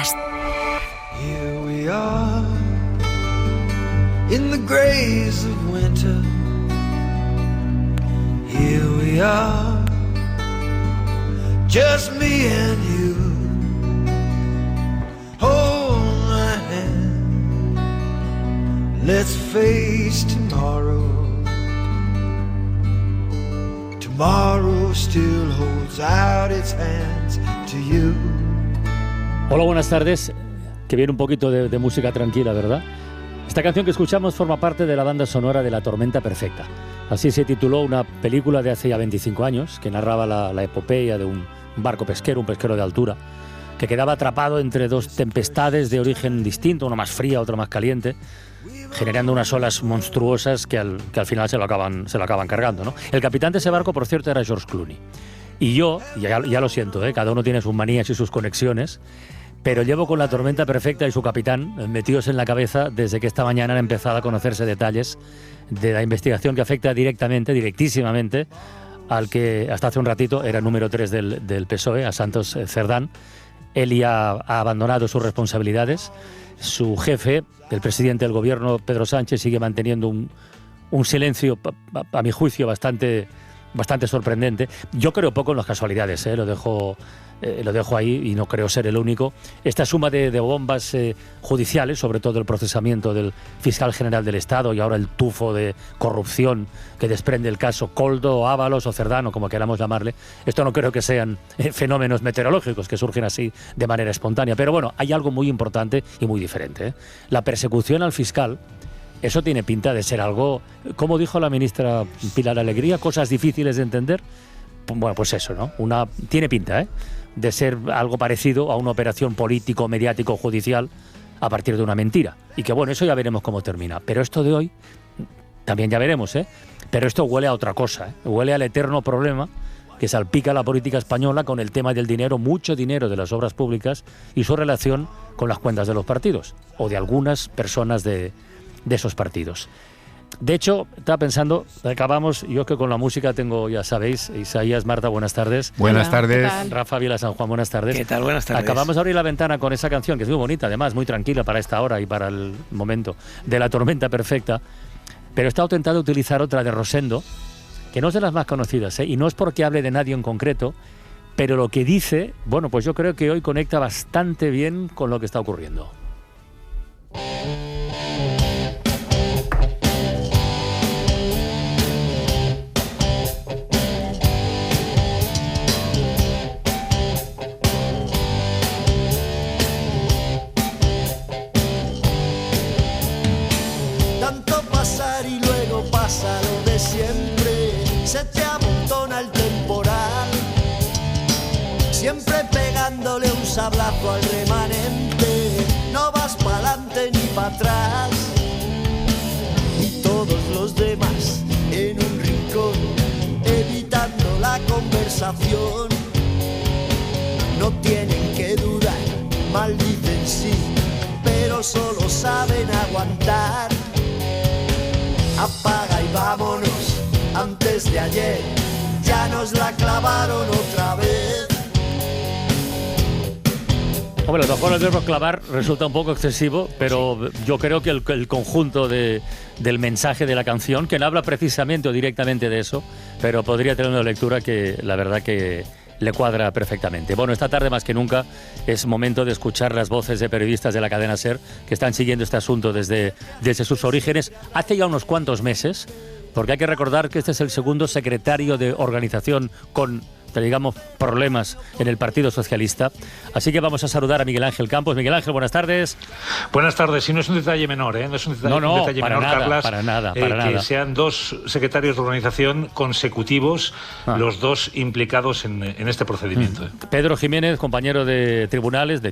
Podcast. Here we are in the grays of winter. Here we are, just me and you. Hold my hand, let's face tomorrow. Tomorrow still holds out its hands to you. Hola, buenas tardes. Que viene un poquito de música tranquila, ¿verdad? Esta canción que escuchamos forma parte de la banda sonora de La Tormenta Perfecta. Así se tituló una película de hace ya 25 años que narraba la epopeya de un barco pesquero, un pesquero de altura, que quedaba atrapado entre dos tempestades de origen distinto, una más fría, otra más caliente, generando unas olas monstruosas que al final se lo acaban cargando, ¿no? El capitán de ese barco, por cierto, era George Clooney. Y yo, ya lo siento, cada uno tiene sus manías y sus conexiones, pero llevo con La Tormenta Perfecta y su capitán metidos en la cabeza desde que esta mañana han empezado a conocerse detalles de la investigación que afecta directísimamente, al que hasta hace un ratito era número 3 del PSOE, a Santos Cerdán. Él ya ha abandonado sus responsabilidades. Su jefe, el presidente del gobierno, Pedro Sánchez, sigue manteniendo un silencio, a mi juicio, bastante sorprendente. Yo creo poco en las casualidades, lo dejo ahí y no creo ser el único. Esta suma de bombas judiciales, sobre todo el procesamiento del fiscal general del Estado y ahora el tufo de corrupción que desprende el caso Koldo, Ábalos o Cerdán, como queramos llamarle, esto no creo que sean fenómenos meteorológicos que surgen así de manera espontánea. Pero bueno, hay algo muy importante y muy diferente. La persecución al fiscal, eso tiene pinta de ser algo, como dijo la ministra Pilar Alegría, cosas difíciles de entender. Bueno, pues eso, ¿no? Tiene pinta, de ser algo parecido a una operación político, mediático, judicial a partir de una mentira. Y que bueno, eso ya veremos cómo termina. Pero esto de hoy, también ya veremos, pero esto huele a otra cosa, huele al eterno problema que salpica la política española con el tema del dinero, mucho dinero de las obras públicas y su relación con las cuentas de los partidos o de algunas personas de esos partidos. De hecho, estaba pensando, acabamos, yo que con la música tengo, ya sabéis, Isaías, Marta, buenas tardes. Buenas tardes. Rafa Vila San Juan, buenas tardes. ¿Qué tal? Buenas tardes. Acabamos de abrir la ventana con esa canción, que es muy bonita, además, muy tranquila para esta hora y para el momento de La Tormenta Perfecta, pero he estado tentado utilizar otra de Rosendo, que no es de las más conocidas, y no es porque hable de nadie en concreto, pero lo que dice, bueno, pues yo creo que hoy conecta bastante bien con lo que está ocurriendo. Se te amontona el temporal, siempre pegándole un sablazo al remanente, no vas pa'lante ni pa' atrás, y todos los demás en un rincón, evitando la conversación, no tienen que dudar, maldicen sí, pero solo saben aguantar, apaga y vámonos. Antes de ayer ya nos la clavaron otra vez. Hombre, a lo mejor el verbo clavar resulta un poco excesivo, pero yo creo que el conjunto del mensaje de la canción, que no habla precisamente o directamente de eso, pero podría tener una lectura que la verdad que le cuadra perfectamente. Bueno, esta tarde más que nunca es momento de escuchar las voces de periodistas de la cadena SER que están siguiendo este asunto desde sus orígenes hace ya unos cuantos meses, porque hay que recordar que este es el segundo secretario de organización con, digamos, problemas en el Partido Socialista. Así que vamos a saludar a Miguel Ángel Campos. Miguel Ángel, buenas tardes. Buenas tardes. Y no es un detalle menor, No es un detalle menor, nada, Carlas. Para nada. Que sean dos secretarios de organización consecutivos, los dos implicados en este procedimiento. Pedro Jiménez, compañero de tribunales,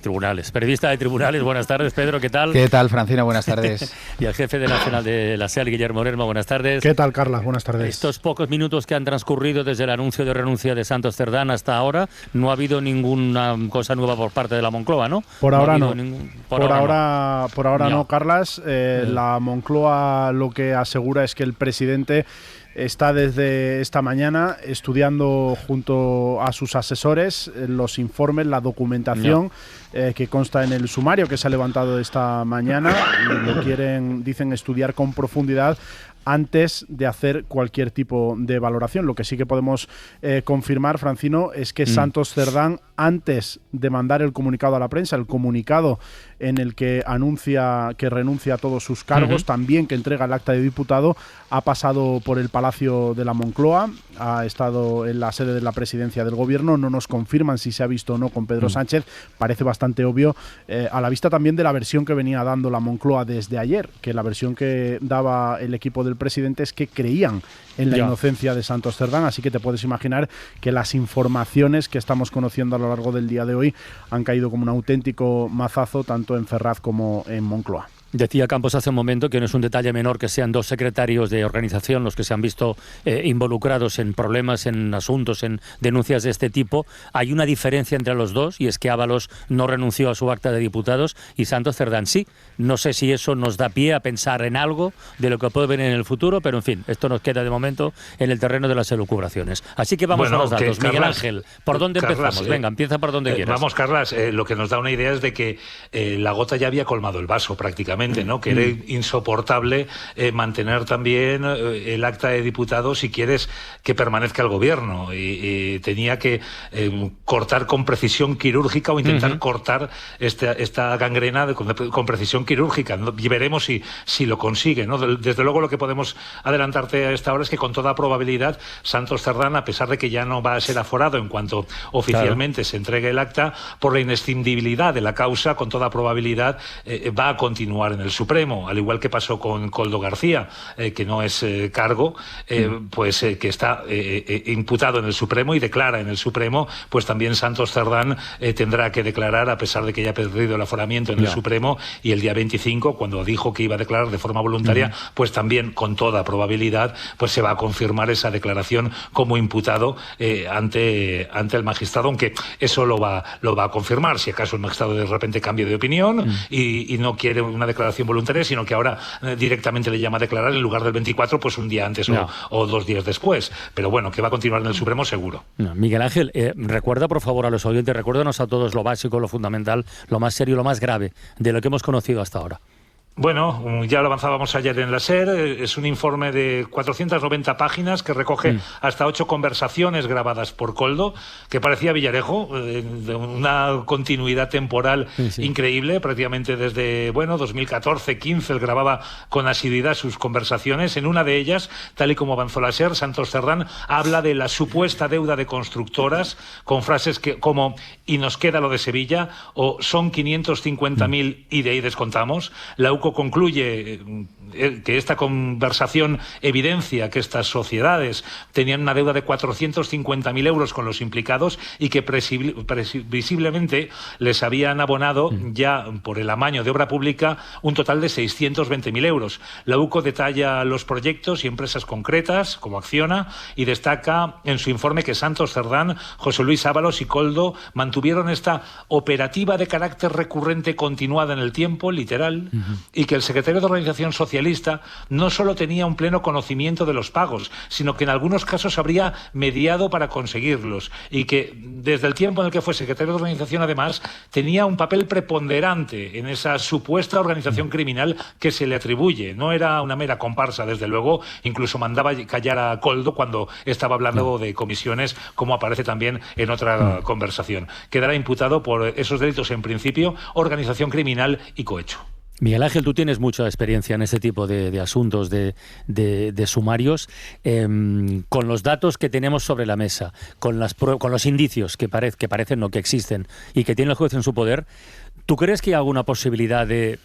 periodista de tribunales. Buenas tardes, Pedro, ¿qué tal? ¿Qué tal, Francina? Buenas tardes. Y el jefe de Nacional de la SEAL, Guillermo Lerma, buenas tardes. ¿Qué tal, Carlas? Buenas tardes. Estos pocos minutos que han transcurrido desde el anuncio de renuncia de Santos Cerdán hasta ahora, no ha habido ninguna cosa nueva por parte de la Moncloa, ¿no? Por ahora no. Por ahora no, Carlas. La Moncloa lo que asegura es que el presidente está desde esta mañana estudiando junto a sus asesores los informes, la documentación que consta en el sumario que se ha levantado esta mañana, y lo dicen estudiar con profundidad antes de hacer cualquier tipo de valoración. Lo que sí que podemos confirmar, Francino, es que Santos Cerdán, antes de mandar el comunicado a la prensa, el comunicado en el que anuncia que renuncia a todos sus cargos, también que entrega el acta de diputado, ha pasado por el Palacio de la Moncloa, ha estado en la sede de la presidencia del gobierno. No nos confirman si se ha visto o no con Pedro Sánchez. Parece bastante obvio, a la vista también de la versión que venía dando la Moncloa desde ayer, que la versión que daba el equipo del presidente es que creían en la inocencia de Santos Cerdán, así que te puedes imaginar que las informaciones que estamos conociendo a lo largo del día de hoy han caído como un auténtico mazazo tanto en Ferraz como en Moncloa. Decía Campos hace un momento que no es un detalle menor que sean dos secretarios de organización los que se han visto involucrados en problemas, en asuntos, en denuncias de este tipo. Hay una diferencia entre los dos, y es que Ábalos no renunció a su acta de diputados y Santos Cerdán sí. No sé si eso nos da pie a pensar en algo de lo que puede venir en el futuro, pero en fin, esto nos queda de momento en el terreno de las elucubraciones. Así que vamos a los datos. Miguel Ángel, ¿por dónde empezamos? Venga, empieza por donde quieras. Vamos, Carlas, lo que nos da una idea es de que la gota ya había colmado el vaso prácticamente, ¿no? Que era insoportable mantener también el acta de diputado si quieres que permanezca el gobierno, y tenía que cortar con precisión quirúrgica o intentar cortar esta gangrena con precisión quirúrgica, ¿no? Y veremos si lo consigue, ¿no? Desde luego lo que podemos adelantarte a esta hora es que con toda probabilidad Santos Cerdán, a pesar de que ya no va a ser aforado en cuanto oficialmente se entregue el acta, por la inescindibilidad de la causa, con toda probabilidad va a continuar en el Supremo, al igual que pasó con Koldo García, que no es cargo, pues que está imputado en el Supremo y declara en el Supremo. Pues también Santos Cerdán tendrá que declarar, a pesar de que ya ha perdido el aforamiento en el Supremo, y el día 25, cuando dijo que iba a declarar de forma voluntaria, pues también con toda probabilidad pues se va a confirmar esa declaración como imputado ante el magistrado, aunque eso lo va a confirmar si acaso el magistrado de repente cambia de opinión y no quiere una declaración voluntaria, sino que ahora directamente le llama a declarar en lugar del 24, pues un día antes o 2 días después. Pero bueno, que va a continuar en el Supremo seguro. Miguel Ángel, recuerda por favor a los oyentes, recuérdanos a todos lo básico, lo fundamental, lo más serio, lo más grave de lo que hemos conocido hasta ahora. Bueno, ya lo avanzábamos ayer en la SER, es un informe de 490 páginas que recoge hasta 8 conversaciones grabadas por Koldo, que parecía Villarejo, de una continuidad temporal increíble, prácticamente desde, 2014-15, él grababa con asiduidad sus conversaciones. En una de ellas, tal y como avanzó la SER, Santos Cerdán habla de la supuesta deuda de constructoras, con frases como "y nos queda lo de Sevilla" o "son 550.000 y de ahí descontamos". La UCO concluye que esta conversación evidencia que estas sociedades tenían una deuda de 450.000 euros con los implicados y que previsiblemente les habían abonado ya por el amaño de obra pública un total de 620.000 euros. La UCO detalla los proyectos y empresas concretas, como Acciona, y destaca en su informe que Santos Cerdán, José Luis Ábalos y Koldo mantuvieron esta operativa de carácter recurrente continuada en el tiempo, literal, y que el secretario de Organización Socialista no solo tenía un pleno conocimiento de los pagos, sino que en algunos casos habría mediado para conseguirlos, y que desde el tiempo en el que fue secretario de Organización, además, tenía un papel preponderante en esa supuesta organización criminal que se le atribuye. No era una mera comparsa, desde luego, incluso mandaba callar a Koldo cuando estaba hablando de comisiones, como aparece también en otra conversación. Quedará imputado por esos delitos, en principio, organización criminal y cohecho. Miguel Ángel, tú tienes mucha experiencia en este tipo de asuntos, de sumarios. Con los datos que tenemos sobre la mesa, con los indicios que parecen, no, que existen y que tiene el juez en su poder, ¿tú crees que hay alguna posibilidad de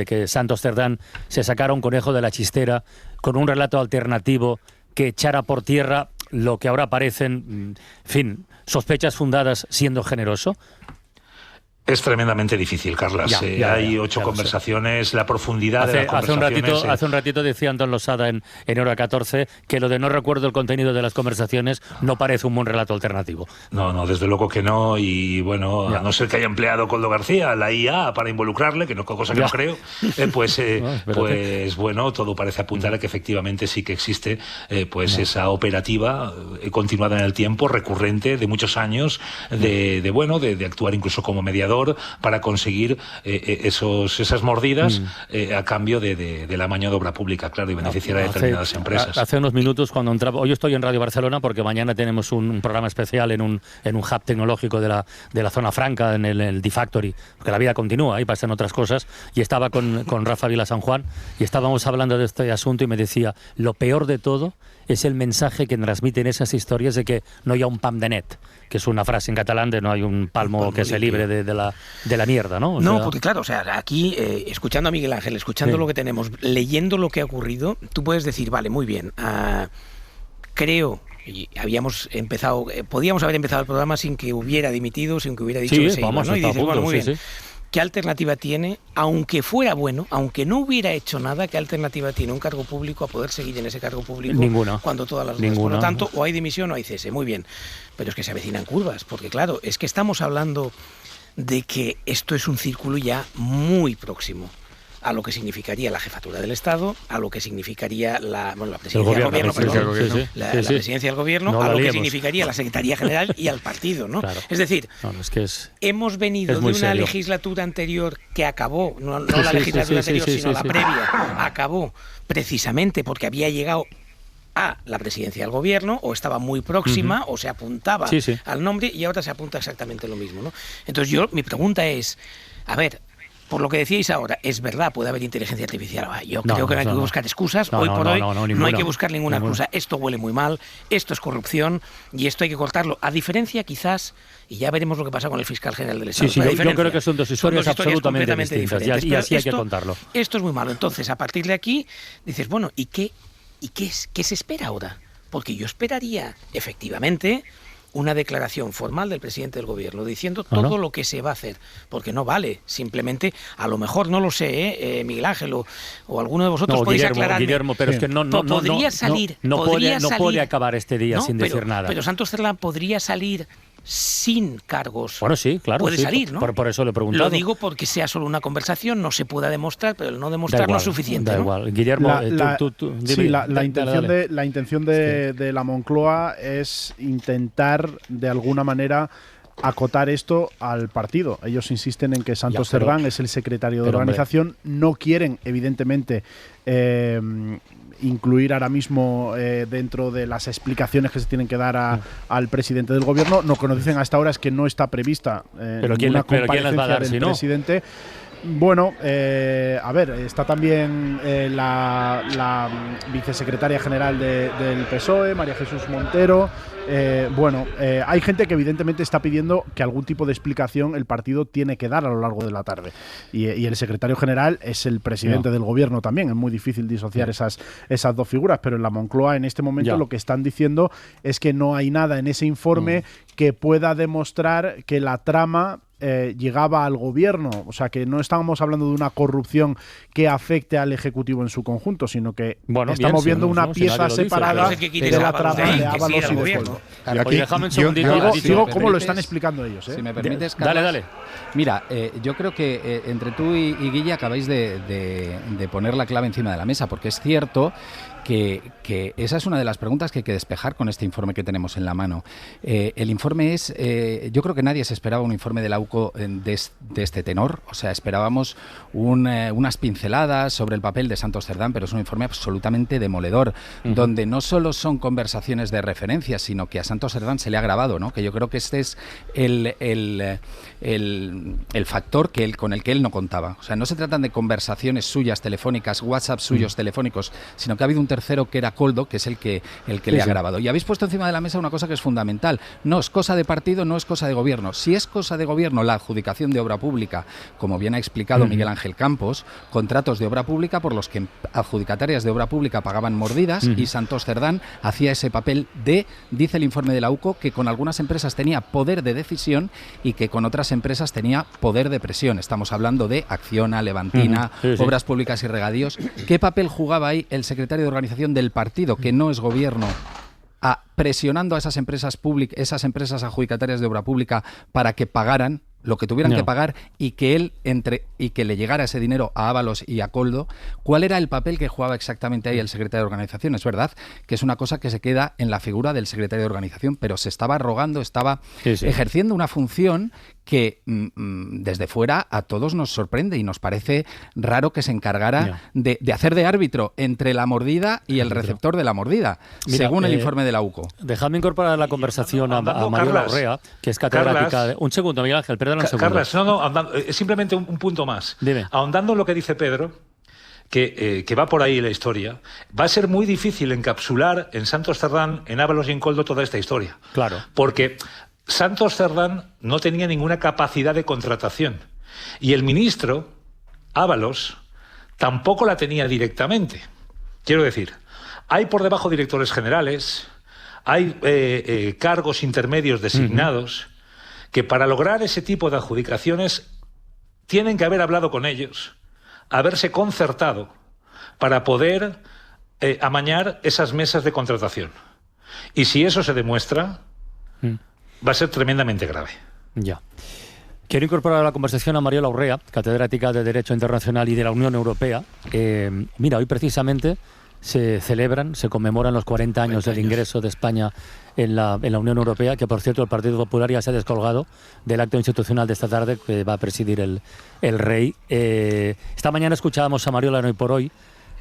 que Santos Cerdán se sacara un conejo de la chistera con un relato alternativo que echara por tierra lo que ahora parecen, sospechas fundadas, siendo generoso? Es tremendamente difícil, Carlas. Hay 8 conversaciones, la profundidad de las conversaciones... Hace un ratito decía Antón Losada en Hora 14 que lo de no recuerdo el contenido de las conversaciones no parece un buen relato alternativo. No, desde luego que no. Y bueno, a no ser que haya empleado Koldo García la IA para involucrarle, que no, cosa que no creo, pues bueno, todo parece apuntar a que efectivamente sí que existe esa operativa continuada en el tiempo, recurrente, de muchos años, de actuar incluso como mediador para conseguir esas mordidas a cambio de la mano de obra pública, claro, y beneficiar a determinadas empresas. Hace unos minutos cuando entraba, hoy estoy en Radio Barcelona porque mañana tenemos un programa especial en un hub tecnológico de la zona franca, en el D-Factory, porque la vida continúa, ahí pasan otras cosas, y estaba con Rafa Vila San Juan y estábamos hablando de este asunto y me decía, lo peor de todo es el mensaje que transmiten esas historias de que no hay un pam de net, que es una frase en catalán de no hay un palmo que se libre de la mierda, ¿no? Porque claro, aquí, escuchando a Miguel Ángel, escuchando lo que tenemos, leyendo lo que ha ocurrido, tú puedes decir, vale, muy bien, creo... Y podíamos haber empezado el programa sin que hubiera dimitido, sin que hubiera dicho que se iba, ¿no? Y dices, bueno, muy bien. Sí. ¿Qué alternativa tiene, aunque fuera bueno, aunque no hubiera hecho nada, qué alternativa tiene un cargo público a poder seguir en ese cargo público? Ninguna. Cuando todas las dudas. Por lo tanto, o hay dimisión o hay cese. Muy bien. Pero es que se avecinan curvas, porque claro, es que estamos hablando de que esto es un círculo ya muy próximo a lo que significaría la jefatura del Estado, a lo que significaría la presidencia del gobierno, la presidencia del gobierno, a lo que significaría la Secretaría General y al partido, ¿no? Claro. Es decir, hemos venido de una legislatura anterior que acabó, no la legislatura anterior, sino la previa, acabó precisamente porque había llegado a la presidencia del gobierno, o estaba muy próxima, o se apuntaba al nombre, y ahora se apunta exactamente lo mismo, ¿no? Entonces mi pregunta es, a ver, por lo que decíais ahora, es verdad, puede haber inteligencia artificial. Yo creo que no hay que buscar excusas. Hoy por hoy no hay que buscar ninguna excusa. Esto huele muy mal, esto es corrupción y esto hay que cortarlo. A diferencia, quizás, y ya veremos lo que pasa con el fiscal general del Estado. Yo creo que son dos historias absolutamente distintas y así hay que contarlo. Esto es muy malo. Entonces, a partir de aquí, dices, bueno, ¿y qué se espera ahora? Porque yo esperaría, efectivamente, una declaración formal del presidente del gobierno diciendo todo lo que se va a hacer, porque no vale, simplemente, a lo mejor, no lo sé, Miguel Ángel o alguno de vosotros podéis aclararme. Guillermo, pero es que no puede acabar este día sin decir nada. Pero Santos Cerdán podría salir sin cargos. Bueno, sí, claro. Puede salir, ¿no? Por eso le preguntaba. Lo digo porque sea solo una conversación, no se pueda demostrar, pero el no demostrar no es suficiente. Da igual. Guillermo, la intención de la Moncloa es intentar, de alguna manera, acotar esto al partido. Ellos insisten en que Santos Cerdán es el secretario de organización. No quieren, evidentemente, incluir ahora mismo dentro de las explicaciones que se tienen que dar al presidente del gobierno. Lo que nos dicen hasta ahora es que no está prevista ninguna comparecencia del presidente. Bueno, a ver, está también la vicesecretaria general del PSOE, María Jesús Montero. Hay gente que evidentemente está pidiendo que algún tipo de explicación el partido tiene que dar a lo largo de la tarde. Y el secretario general es el presidente del gobierno también. Es muy difícil disociar esas dos figuras, pero en la Moncloa en este momento lo que están diciendo es que no hay nada en ese informe que pueda demostrar que la trama llegaba al gobierno, o sea que no estábamos hablando de una corrupción que afecte al Ejecutivo en su conjunto, sino que estamos viendo una pieza separada de la trama de Ábalos y de Koldo. Déjame un segundito. Digo cómo lo están explicando ellos. Si me permites, Carlos, dale. Mira, yo creo que entre tú y Guille acabáis de poner la clave encima de la mesa, porque es cierto que esa es una de las preguntas que hay que despejar con este informe que tenemos en la mano. El informe es, yo creo que nadie se esperaba un informe de la UCO de este tenor, o sea, esperábamos unas pinceladas sobre el papel de Santos Cerdán, pero es un informe absolutamente demoledor, donde no solo son conversaciones de referencia, sino que a Santos Cerdán se le ha grabado, ¿no? Que yo creo que este es el factor con el que él no contaba. O sea, no se tratan de conversaciones suyas telefónicas, WhatsApp suyos telefónicos, sino que ha habido un tercer tercero que era Koldo, que es el que le ha grabado. Y habéis puesto encima de la mesa una cosa que es fundamental. No es cosa de partido, no es cosa de gobierno. Si es cosa de gobierno la adjudicación de obra pública, como bien ha explicado Miguel Ángel Campos, contratos de obra pública por los que adjudicatarias de obra pública pagaban mordidas y Santos Cerdán hacía ese papel de, dice el informe de la UCO, que con algunas empresas tenía poder de decisión y que con otras empresas tenía poder de presión. Estamos hablando de Acciona, Levantina, Obras Públicas y Regadíos. ¿Qué papel jugaba ahí el secretario de organización del partido, que no es gobierno, presionando a esas empresas adjudicatarias de obra pública para que pagaran lo que tuvieran que pagar y que le llegara ese dinero a Ábalos y a Koldo? ¿Cuál era el papel que jugaba exactamente ahí el secretario de organización? Es verdad que es una cosa que se queda en la figura del secretario de organización, pero se estaba arrogando, estaba ejerciendo una función que desde fuera a todos nos sorprende y nos parece raro que se encargara de hacer de árbitro entre la mordida y el receptor de la mordida, según el informe de la UCO. Déjame incorporar a la conversación a Mariola Urrea, que es catedrática. Un segundo, Miguel Ángel, perdona un segundo. Carlas, simplemente un punto más. Dime. Ahondando en lo que dice Pedro, que va por ahí la historia, va a ser muy difícil encapsular en Santos Cerdán, en Ábalos y en Koldo toda esta historia. Claro. Porque Santos Cerdán no tenía ninguna capacidad de contratación y el ministro Ábalos tampoco la tenía directamente. Quiero decir, hay por debajo directores generales, hay cargos intermedios designados que para lograr ese tipo de adjudicaciones tienen que haber hablado con ellos, haberse concertado para poder amañar esas mesas de contratación. Y si eso se demuestra, va a ser tremendamente grave. Ya. Quiero incorporar a la conversación a Mariola Urrea, catedrática de Derecho Internacional y de la Unión Europea. Mira, hoy precisamente se conmemoran los 40 años del ingreso de España en la Unión Europea, que por cierto el Partido Popular ya se ha descolgado del acto institucional de esta tarde que va a presidir el rey. Esta mañana escuchábamos a Mariola en Hoy por Hoy.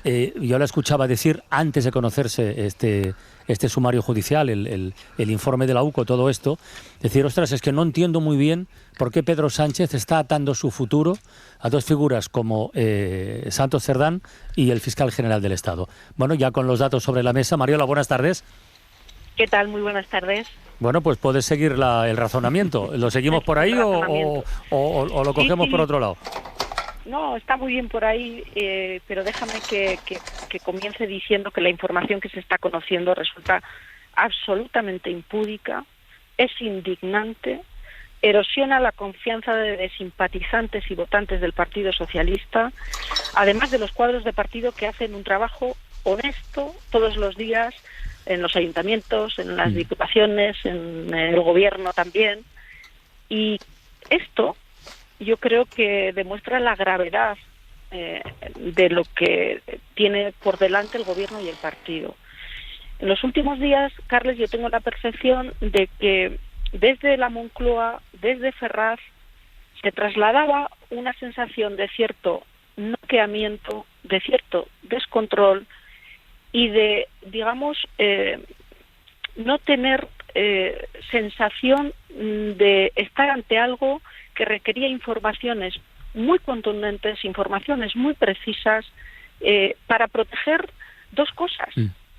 Yo la escuchaba decir, antes de conocerse este sumario judicial, el informe de la UCO, todo esto, decir, ostras, es que no entiendo muy bien por qué Pedro Sánchez está atando su futuro a dos figuras como Santos Cerdán y el fiscal general del Estado. Bueno, ya con los datos sobre la mesa, Mariola, buenas tardes. ¿Qué tal? Muy buenas tardes. Bueno, pues puedes seguir el razonamiento. ¿Lo seguimos por ahí o lo cogemos por otro lado? No, está muy bien por ahí, pero déjame que comience diciendo que la información que se está conociendo resulta absolutamente impúdica, es indignante, erosiona la confianza de simpatizantes y votantes del Partido Socialista, además de los cuadros de partido que hacen un trabajo honesto todos los días en los ayuntamientos, en las diputaciones, en el gobierno también. Y esto yo creo que demuestra la gravedad de lo que tiene por delante el gobierno y el partido. En los últimos días, Carles, yo tengo la percepción de que desde la Moncloa, desde Ferraz, se trasladaba una sensación de cierto noqueamiento, de cierto descontrol y de, digamos, no tener sensación de estar ante algo que requería informaciones muy contundentes, informaciones muy precisas, para proteger dos cosas.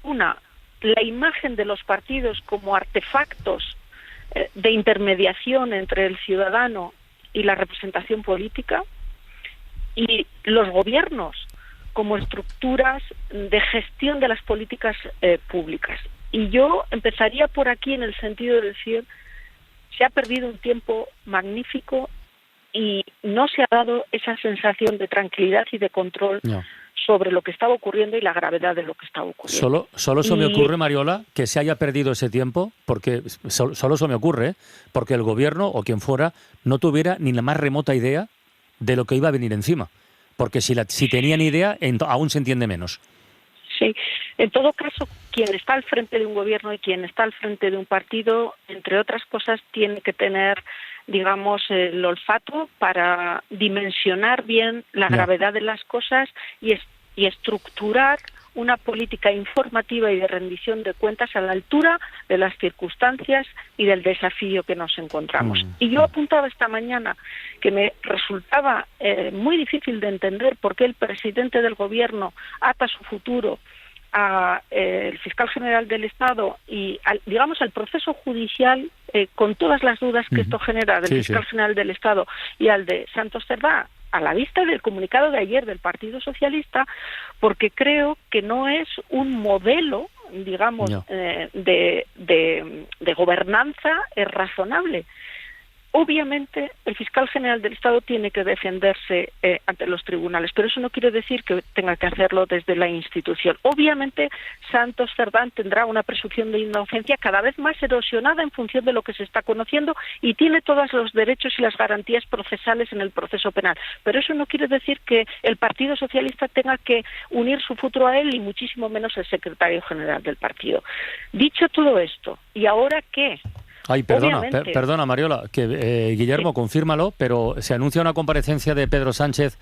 Una, la imagen de los partidos como artefactos de intermediación entre el ciudadano y la representación política, y los gobiernos como estructuras de gestión de las políticas públicas. Y yo empezaría por aquí en el sentido de decir, se ha perdido un tiempo magnífico y no se ha dado esa sensación de tranquilidad y de control sobre lo que estaba ocurriendo y la gravedad de lo que estaba ocurriendo. Solo se me ocurre, Mariola, que se haya perdido ese tiempo, porque solo se me ocurre, porque el gobierno o quien fuera no tuviera ni la más remota idea de lo que iba a venir encima. Porque si tenían idea, aún se entiende menos. Sí, en todo caso, quien está al frente de un gobierno y quien está al frente de un partido, entre otras cosas, tiene que tener, digamos, el olfato para dimensionar bien la gravedad de las cosas y estructurar una política informativa y de rendición de cuentas a la altura de las circunstancias y del desafío que nos encontramos. Y yo apuntaba esta mañana que me resultaba muy difícil de entender por qué el presidente del gobierno ata su futuro el fiscal general del Estado y digamos al proceso judicial con todas las dudas que esto genera del fiscal general del Estado y al de Santos Cerdá, a la vista del comunicado de ayer del Partido Socialista, porque creo que no es un modelo, digamos, de gobernanza razonable. Obviamente, el fiscal general del Estado tiene que defenderse ante los tribunales, pero eso no quiere decir que tenga que hacerlo desde la institución. Obviamente, Santos Cerdá tendrá una presunción de inocencia cada vez más erosionada en función de lo que se está conociendo y tiene todos los derechos y las garantías procesales en el proceso penal. Pero eso no quiere decir que el Partido Socialista tenga que unir su futuro a él y muchísimo menos el secretario general del partido. Dicho todo esto, ¿y ahora qué? Ay, perdona, Mariola, que Guillermo, confírmalo, pero se anuncia una comparecencia de Pedro Sánchez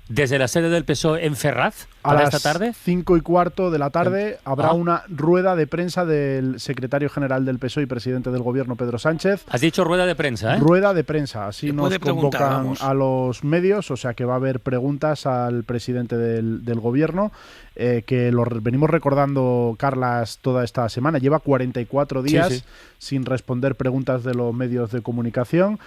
desde la sede del PSOE en Ferraz para esta tarde. A las 5:15 de la tarde habrá una rueda de prensa del secretario general del PSOE y presidente del Gobierno, Pedro Sánchez. Has dicho rueda de prensa, ¿eh? Rueda de prensa, así nos convocan a los medios, o sea que va a haber preguntas al presidente del Gobierno, que lo venimos recordando, Carlas, toda esta semana. Lleva 44 días sin responder preguntas de los medios de comunicación.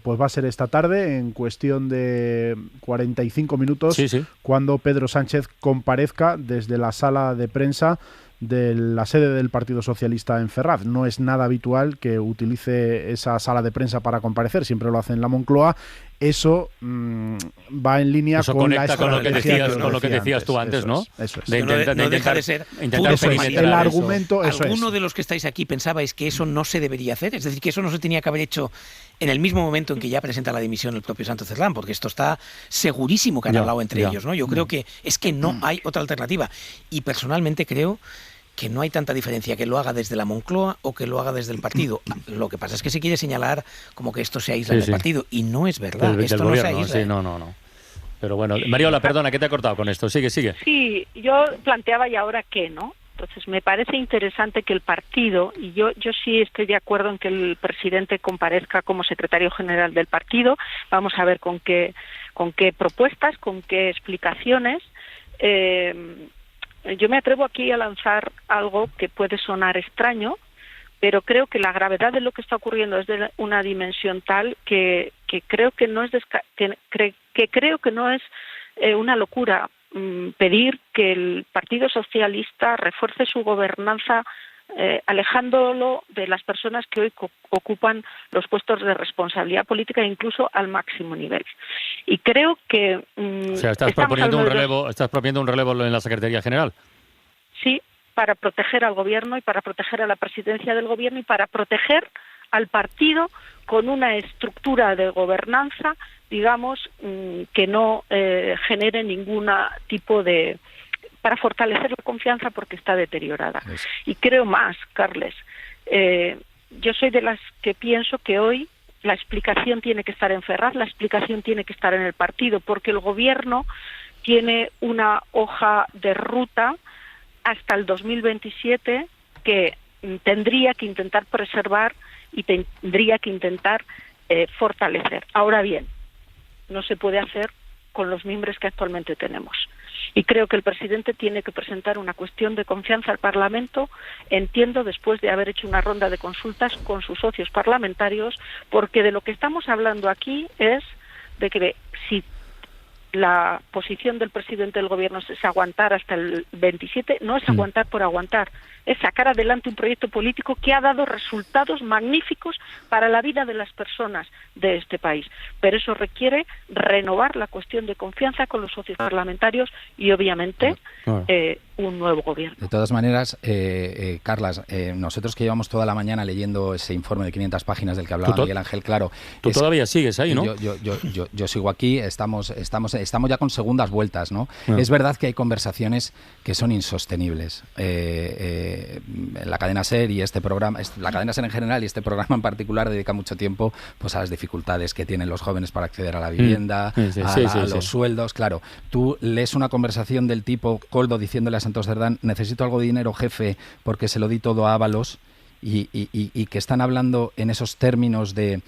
Pues va a ser esta tarde, en cuestión de 45 minutos, cuando Pedro Sánchez comparezca desde la sala de prensa de la sede del Partido Socialista en Ferraz. No es nada habitual que utilice esa sala de prensa para comparecer, siempre lo hace en la Moncloa. Eso va en línea con la estrategia con lo que decías tú antes, ¿no? Eso es. No deja de ser el argumento. ¿Alguno de los que estáis aquí pensabais que eso no se debería hacer? Es decir, que eso no se tenía que haber hecho en el mismo momento en que ya presenta la dimisión el propio Santos Cerdán, porque esto está segurísimo que han hablado entre ellos, ¿no? Yo creo que es que no hay otra alternativa. Y personalmente creo que no hay tanta diferencia que lo haga desde la Moncloa o que lo haga desde el partido. Lo que pasa es que se quiere señalar como que esto se aísla del partido, y no es verdad. Esto no se aísla. No. Pero bueno, Mariola, perdona, que te he cortado con esto. Sigue. Sí, yo planteaba y ahora qué, ¿no? Entonces me parece interesante que el partido, y yo sí estoy de acuerdo en que el presidente comparezca como secretario general del partido. Vamos a ver con qué propuestas, con qué explicaciones. Yo me atrevo aquí a lanzar algo que puede sonar extraño, pero creo que la gravedad de lo que está ocurriendo es de una dimensión tal que creo que no es una locura pedir que el Partido Socialista refuerce su gobernanza alejándolo de las personas que hoy ocupan los puestos de responsabilidad política, incluso al máximo nivel. Y creo que o sea, estás proponiendo un relevo en la Secretaría General. Sí, para proteger al Gobierno y para proteger a la presidencia del Gobierno y para proteger al partido con una estructura de gobernanza, digamos, que no genere ningún tipo de... para fortalecer la confianza porque está deteriorada. Y creo más, Carles, yo soy de las que pienso que hoy la explicación tiene que estar en Ferraz, la explicación tiene que estar en el partido, porque el Gobierno tiene una hoja de ruta hasta el 2027 que tendría que intentar preservar y tendría que intentar fortalecer. Ahora bien, no se puede hacer con los miembros que actualmente tenemos. Y creo que el presidente tiene que presentar una cuestión de confianza al Parlamento, entiendo, después de haber hecho una ronda de consultas con sus socios parlamentarios, porque de lo que estamos hablando aquí es de que si la posición del presidente del Gobierno es aguantar hasta el 27, no es aguantar por aguantar, es sacar adelante un proyecto político que ha dado resultados magníficos para la vida de las personas de este país. Pero eso requiere renovar la cuestión de confianza con los socios parlamentarios y, obviamente, un nuevo gobierno. De todas maneras, Carlas, nosotros que llevamos toda la mañana leyendo ese informe de 500 páginas del que hablaba Miguel Ángel, claro. Tú todavía sigues ahí, ¿no? Yo sigo aquí, estamos ya con segundas vueltas, ¿no? Es verdad que hay conversaciones que son insostenibles. La cadena SER y este programa, la cadena SER en general y este programa en particular dedica mucho tiempo pues a las dificultades que tienen los jóvenes para acceder a la vivienda, a los sueldos. Claro, tú lees una conversación del tipo Koldo diciéndole a Santos Cerdán: necesito algo de dinero, jefe, porque se lo di todo a Ábalos. Y que están hablando en esos términos de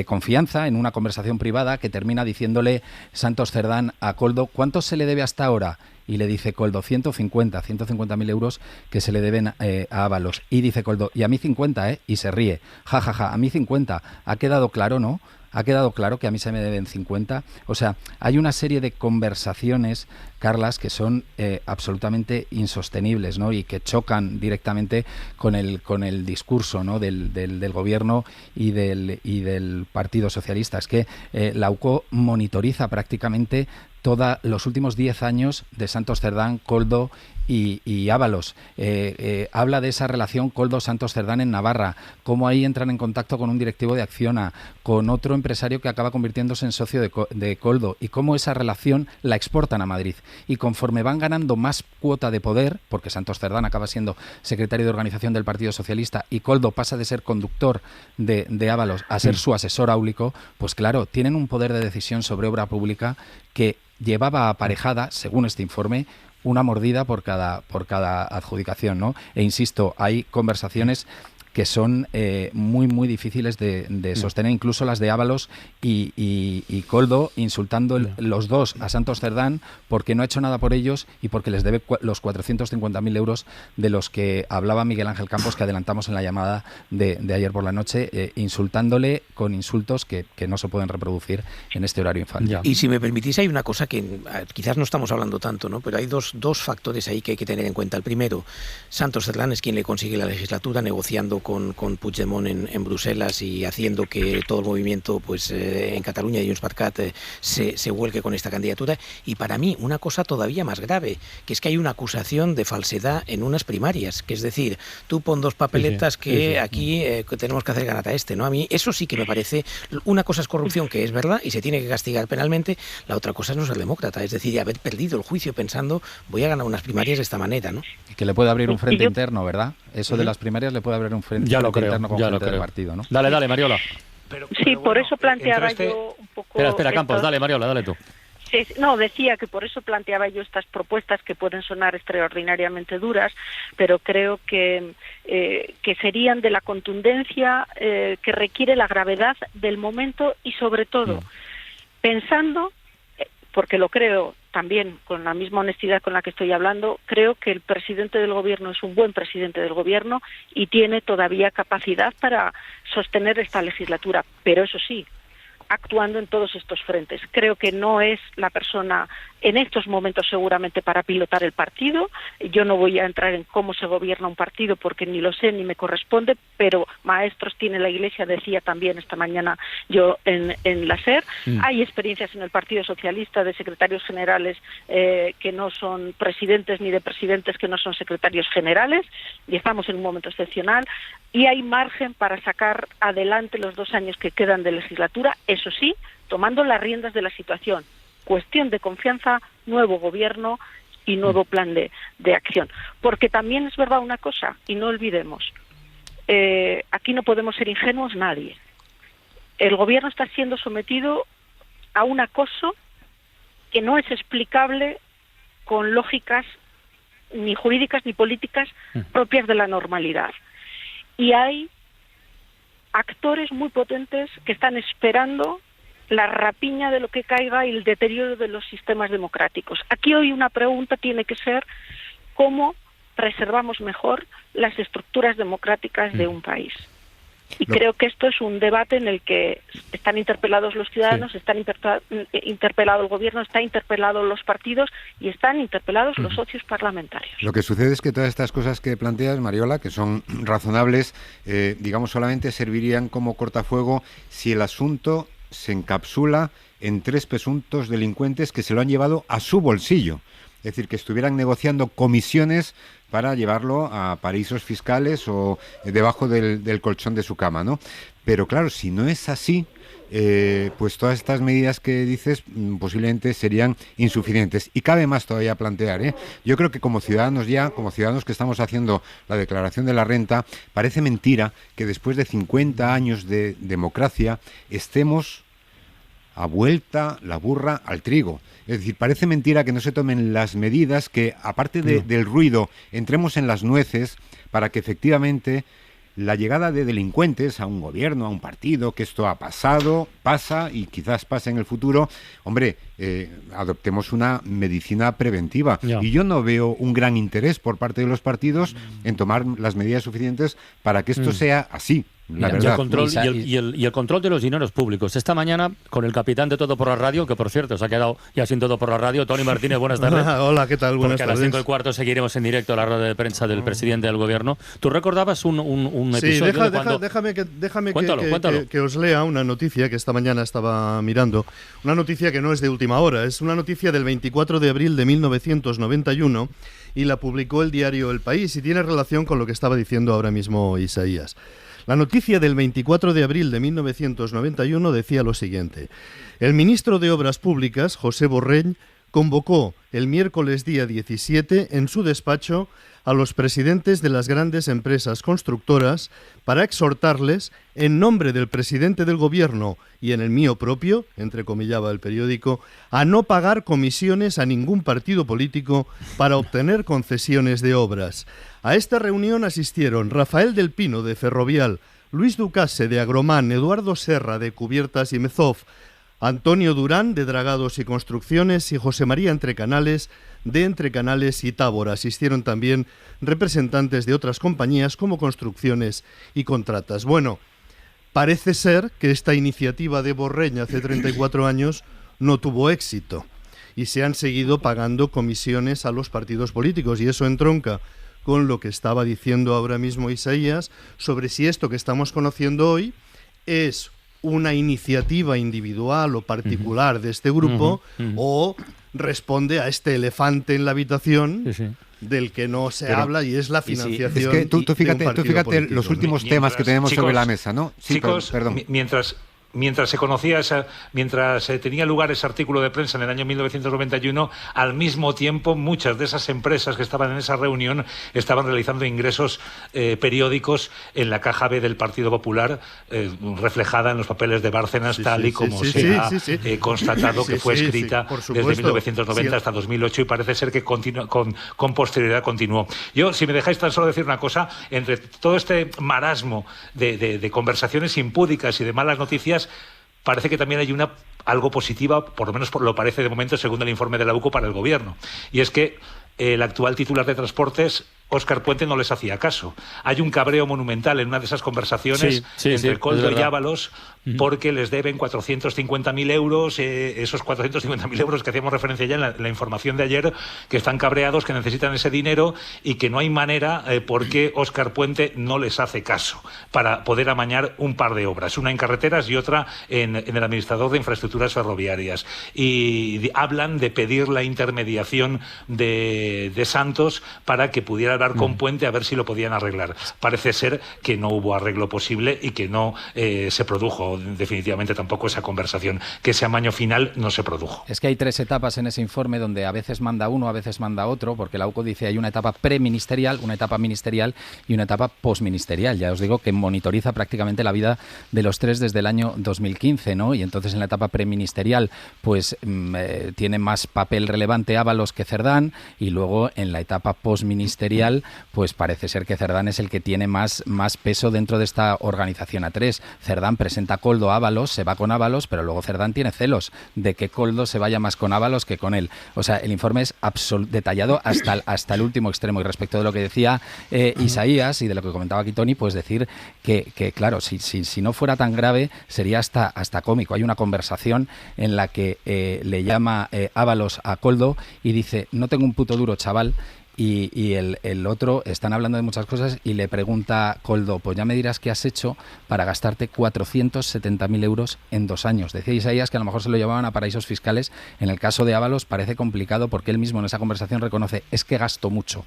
confianza en una conversación privada que termina diciéndole Santos Cerdán a Koldo: ¿cuánto se le debe hasta ahora? Y le dice Koldo, 150.000 euros que se le deben a Ábalos. Y dice Koldo, y a mí 50, ¿eh? Y se ríe. Ja, ja, ja, a mí 50. ¿Ha quedado claro, no? ¿Ha quedado claro que a mí se me deben 50? O sea, hay una serie de conversaciones, Carlas, que son absolutamente insostenibles, ¿no? Y que chocan directamente con el discurso, ¿no? del gobierno y del Partido Socialista. Es que la UCO monitoriza prácticamente todos los últimos 10 años de Santos Cerdán, Koldo y Ábalos. Habla de esa relación Koldo-Santos Cerdán en Navarra, cómo ahí entran en contacto con un directivo de Acciona, con otro empresario que acaba convirtiéndose en socio de Koldo, y cómo esa relación la exportan a Madrid. Y conforme van ganando más cuota de poder, porque Santos Cerdán acaba siendo secretario de organización del Partido Socialista y Koldo pasa de ser conductor de Ábalos a ser su asesor áulico, pues claro, tienen un poder de decisión sobre obra pública que llevaba aparejada, según este informe, una mordida por cada adjudicación, ¿no? E insisto, hay conversaciones que son muy, muy difíciles de sostener, incluso las de Ábalos y Koldo, insultando los dos a Santos Cerdán porque no ha hecho nada por ellos y porque les debe los 450.000 euros de los que hablaba Miguel Ángel Campos, que adelantamos en la llamada de ayer por la noche, insultándole con insultos que no se pueden reproducir en este horario infantil. Y si me permitís, hay una cosa que quizás no estamos hablando tanto, ¿no? Pero hay dos factores ahí que hay que tener en cuenta. El primero, Santos Cerdán es quien le consigue la legislatura negociando con Puigdemont en Bruselas y haciendo que todo el movimiento pues en Cataluña y Junts per Cat se vuelque con esta candidatura. Y para mí una cosa todavía más grave, que es que hay una acusación de falsedad en unas primarias, que es decir, tú pon dos papeletas que aquí tenemos que hacer ganar a este, ¿no? A mí eso sí que me parece, una cosa es corrupción, que es verdad y se tiene que castigar penalmente, la otra cosa es no ser demócrata, es decir, haber perdido el juicio pensando voy a ganar unas primarias de esta manera, ¿no? Y que le puede abrir un frente interno, ¿verdad? Eso de las primarias le puede abrir un frente interno con gente del partido, ¿no? Dale, Mariola. Pero por eso planteaba yo un poco... Espera, Campos, dale, Mariola, dale tú. Sí, no, decía que por eso planteaba yo estas propuestas que pueden sonar extraordinariamente duras, pero creo que serían de la contundencia que requiere la gravedad del momento y sobre todo pensando, porque lo creo también con la misma honestidad con la que estoy hablando, creo que el presidente del gobierno es un buen presidente del gobierno y tiene todavía capacidad para sostener esta legislatura, pero eso sí, actuando en todos estos frentes. Creo que no es la persona en estos momentos seguramente para pilotar el partido. Yo no voy a entrar en cómo se gobierna un partido porque ni lo sé ni me corresponde, pero maestros tiene la Iglesia, decía también esta mañana yo en la SER. Hay experiencias en el Partido Socialista de secretarios generales que no son presidentes ni de presidentes que no son secretarios generales y estamos en un momento excepcional y hay margen para sacar adelante los 2 años que quedan de legislatura, eso sí, tomando las riendas de la situación. Cuestión de confianza, nuevo gobierno y nuevo plan de acción. Porque también es verdad una cosa, y no olvidemos, aquí no podemos ser ingenuos nadie. El gobierno está siendo sometido a un acoso que no es explicable con lógicas ni jurídicas ni políticas propias de la normalidad. Y hay actores muy potentes que están esperando la rapiña de lo que caiga y el deterioro de los sistemas democráticos. Aquí hoy una pregunta tiene que ser cómo preservamos mejor las estructuras democráticas de un país. Y creo que esto es un debate en el que están interpelados los ciudadanos, están interpelado el gobierno, están interpelados los partidos y están interpelados los socios parlamentarios. Lo que sucede es que todas estas cosas que planteas, Mariola, que son razonables, digamos, solamente servirían como cortafuego si el asunto se encapsula en 3 presuntos delincuentes que se lo han llevado a su bolsillo. Es decir, que estuvieran negociando comisiones para llevarlo a paraísos fiscales o debajo del colchón de su cama, ¿no? Pero claro, si no es así, pues todas estas medidas que dices posiblemente serían insuficientes. Y cabe más todavía plantear, Yo creo que como ciudadanos que estamos haciendo la declaración de la renta, parece mentira que después de 50 años de democracia estemos a vuelta la burra al trigo. Es decir, parece mentira que no se tomen las medidas que, aparte del ruido, entremos en las nueces para que efectivamente la llegada de delincuentes a un gobierno, a un partido, que esto ha pasado, pasa y quizás pase en el futuro. Hombre, adoptemos una medicina preventiva. Y yo no veo un gran interés por parte de los partidos en tomar las medidas suficientes para que esto sea así. La verdad. Y el control de los dineros públicos. Esta mañana, con el capitán de Todo por la Radio, que por cierto se ha quedado ya sin Todo por la Radio, Tony Martínez, buenas tardes. Hola, ¿qué tal? Buenas tardes. A las 5:15 seguiremos en directo la rueda de prensa del presidente del gobierno. ¿Tú recordabas un episodio de cuando... déjame que os lea una noticia que esta mañana estaba mirando. Una noticia que no es de última hora, es una noticia del 24 de abril de 1991 y la publicó el diario El País y tiene relación con lo que estaba diciendo ahora mismo Isaías. La noticia del 24 de abril de 1991 decía lo siguiente. El ministro de Obras Públicas, José Borrell, convocó el miércoles día 17 en su despacho a los presidentes de las grandes empresas constructoras para exhortarles, en nombre del presidente del gobierno y en el mío propio, entrecomillaba el periódico, a no pagar comisiones a ningún partido político para obtener concesiones de obras. A esta reunión asistieron Rafael del Pino, de Ferrovial, Luis Ducase, de Agromán, Eduardo Serra, de Cubiertas y Mezov, Antonio Durán, de Dragados y Construcciones, y José María Entrecanales, de Entrecanales y Tábor. Asistieron también representantes de otras compañías como Construcciones y Contratas. Bueno, parece ser que esta iniciativa de Borrell hace 34 años no tuvo éxito y se han seguido pagando comisiones a los partidos políticos, y eso entronca con lo que estaba diciendo ahora mismo Isaías sobre si esto que estamos conociendo hoy es una iniciativa individual o particular de este grupo o responde a este elefante en la habitación del que no se habla, y es la financiación. Es que tú fíjate los últimos temas que tenemos sobre la mesa, ¿no? Sí, chicos, perdón. Mientras se conocía mientras tenía lugar ese artículo de prensa en el año 1991, al mismo tiempo muchas de esas empresas que estaban en esa reunión estaban realizando ingresos periódicos en la caja B del Partido Popular, reflejada en los papeles de Bárcenas, tal y como se ha constatado que fue escrita desde 1990 hasta 2008, y parece ser que con posterioridad continuó. Yo, si me dejáis tan solo decir una cosa, entre todo este marasmo de conversaciones impúdicas y de malas noticias, parece que también hay algo positiva, por lo menos lo parece de momento, según el informe de la UCO, para el gobierno. Y es que el actual titular de Transportes, Óscar Puente, no les hacía caso. Hay un cabreo monumental en una de esas conversaciones entre Koldo y Ábalos, porque les deben 450.000 euros, esos 450.000 euros que hacíamos referencia ya en la información de ayer, que están cabreados, que necesitan ese dinero y que no hay manera porque Óscar Puente no les hace caso para poder amañar un par de obras, una en carreteras y otra en el administrador de infraestructuras ferroviarias. Y hablan de pedir la intermediación de Santos para que pudiera hablar con Puente a ver si lo podían arreglar. Parece ser que no hubo arreglo posible y que no se produjo definitivamente tampoco esa conversación, que ese amaño final no se produjo. Es que hay 3 etapas en ese informe donde a veces manda uno, a veces manda otro, porque la UCO dice hay una etapa preministerial, una etapa ministerial y una etapa postministerial. Ya os digo que monitoriza prácticamente la vida de los 3 desde el año 2015, ¿no? Y entonces en la etapa preministerial pues tiene más papel relevante Ábalos que Cerdán, y luego en la etapa postministerial pues parece ser que Cerdán es el que tiene más peso dentro de esta organización A3. Cerdán presenta a Koldo Ábalos, se va con Ábalos, pero luego Cerdán tiene celos de que Koldo se vaya más con Ábalos que con él. O sea, el informe es detallado hasta el último extremo. Y respecto de lo que decía Isaías y de lo que comentaba aquí Tony, pues decir que claro, si no fuera tan grave sería hasta cómico. Hay una conversación en la que le llama Ábalos a Koldo y dice: no tengo un puto duro, chaval. Y el otro, están hablando de muchas cosas, y le pregunta Koldo: pues ya me dirás qué has hecho para gastarte 470.000 euros en 2 años. Decía Isaías que a lo mejor se lo llevaban a paraísos fiscales. En el caso de Ábalos parece complicado porque él mismo en esa conversación reconoce: es que gasto mucho.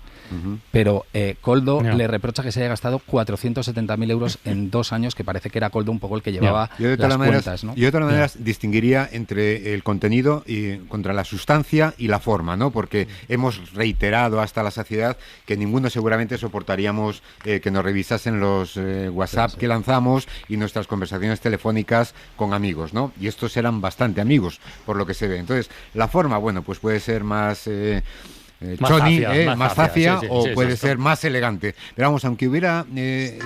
Pero Koldo le reprocha que se haya gastado 470.000 euros en 2 años, que parece que era Koldo un poco el que llevaba las cuentas, ¿no? Yo de todas maneras distinguiría entre el contenido y contra la sustancia y la forma, ¿no? Porque hemos reiterado hasta la saciedad que ninguno seguramente soportaríamos que nos revisasen los WhatsApp que lanzamos y nuestras conversaciones telefónicas con amigos, ¿no? Y estos eran bastante amigos, por lo que se ve. Entonces, la forma, bueno, pues puede ser más más zafia, o puede ser más elegante. Pero vamos, aunque hubiera